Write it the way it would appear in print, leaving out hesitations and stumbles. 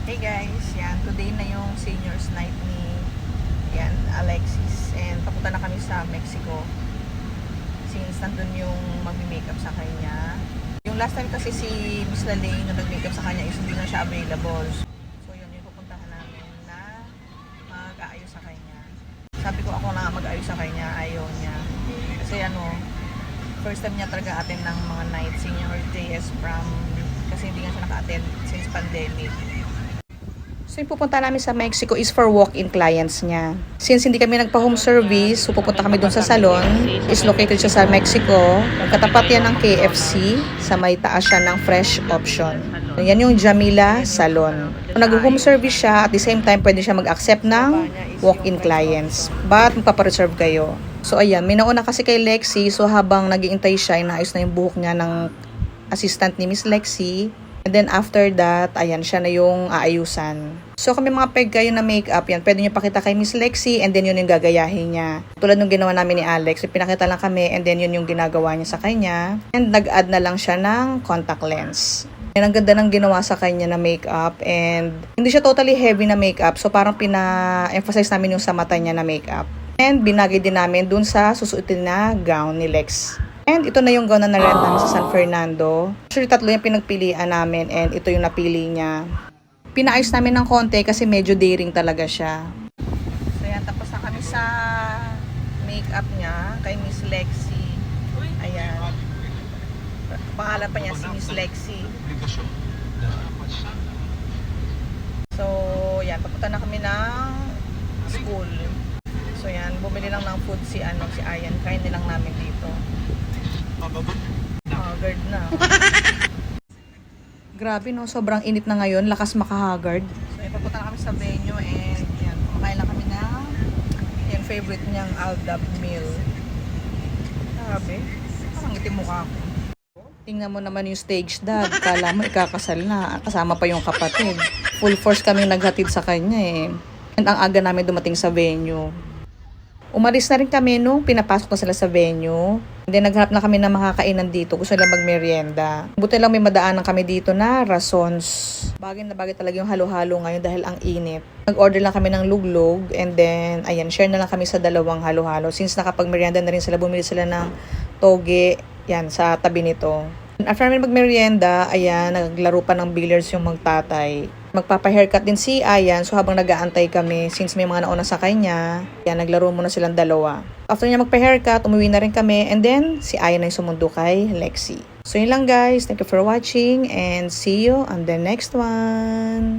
Hey guys, yan. Today na yung seniors night ni yan, Alexis. And papunta na kami sa Mexico. Since nandun yung mag-makeup sa kanya. Yung last time kasi si Miss Lalane nung nag-makeup sa kanya is hindi na siya available. So yun yung pupuntahan namin na mag-aayos sa kanya. Sabi ko ako na mag-aayos sa kanya, ayaw niya. Kasi first time niya talaga attend ng mga night senior JS prom. Kasi hindi nga siya naka-attend since pandemic. So yung pupunta namin sa Mexico is for walk-in clients niya. Since hindi kami nagpa-home service, so pupunta kami dun sa salon. Is located siya sa Mexico. Katapat yan ng KFC. Sa may taas siya ng fresh option. So, yan yung Jamila Salon. So, nag-home service siya, at the same time pwede siya mag-accept ng walk-in clients. But magpapareserve kayo. So ayan, may nauna kasi kay Lexi. So habang nag-iintay siya, inaayos na yung buhok niya ng assistant ni Miss Lexi. And then after that, ayan, siya na yung aayusan. So kami mga peg kayo na makeup, yan, pwede nyo pakita kay Miss Lexi and then yun yung gagayahin niya. Tulad nung ginawa namin ni Alex, pinakita lang kami and then yun yung ginagawa niya sa kanya. And nag-add na lang siya ng contact lens. And ang ganda ng ginawa sa kanya na makeup and hindi siya totally heavy na makeup. So parang pina-emphasize namin yung sa mata niya na makeup. And binagay din namin dun sa susuotin na gown ni Lex. And ito na yung gown na narent namin sa San Fernando. Actually, tatlo yung pinagpilian namin and ito yung napili niya. Pinaayos namin ng konti kasi medyo daring talaga siya. So yan, tapos na kami sa makeup niya kay Miss Lexi. Ayan. Pangalan pa niya si Miss Lexi. So, yan, papunta na kami ng school. So yan, bumili lang ng food si Ayan. Kain din lang namin dito. Haggard na. Grabe no, sobrang init na ngayon, lakas makahaggard. So ipapunta na kami sa venue and yan, kumakain lang kami na yung favorite niyang Aldab meal. Grabe, parang itim mukha ko. Tingnan mo naman yung stage dad, kala mo ikakasal na, kasama pa yung kapatid. Full force kami naghatid sa kanya eh. And ang aga namin dumating sa venue. Umalis na rin kami nung pinapasok na sila sa venue. And then naghanap na kami ng makakainan dito. Gusto nila magmerienda. Buti lang may madaanan kami dito na Rasons. Bagay na bagay talaga yung halo-halo ngayon dahil ang init. Nag-order lang kami ng luglog. And then, ayan, share na lang kami sa dalawang halo-halo. Since nakapag-merienda na rin sila, bumili sila ng toge. Yan, sa tabi nito. After namin magmerienda, ayan, naglaro pa ng billiards yung magtatay. Magpapa-haircut din si Ayan. So habang nag-aantay kami, since may mga nauna sa kanya, yan, naglaro muna silang dalawa. After niya magpa-haircut, umuwi na rin kami. And then, si Ayan na yung sumundo kay Lexi. So yun lang guys. Thank you for watching and see you on the next one.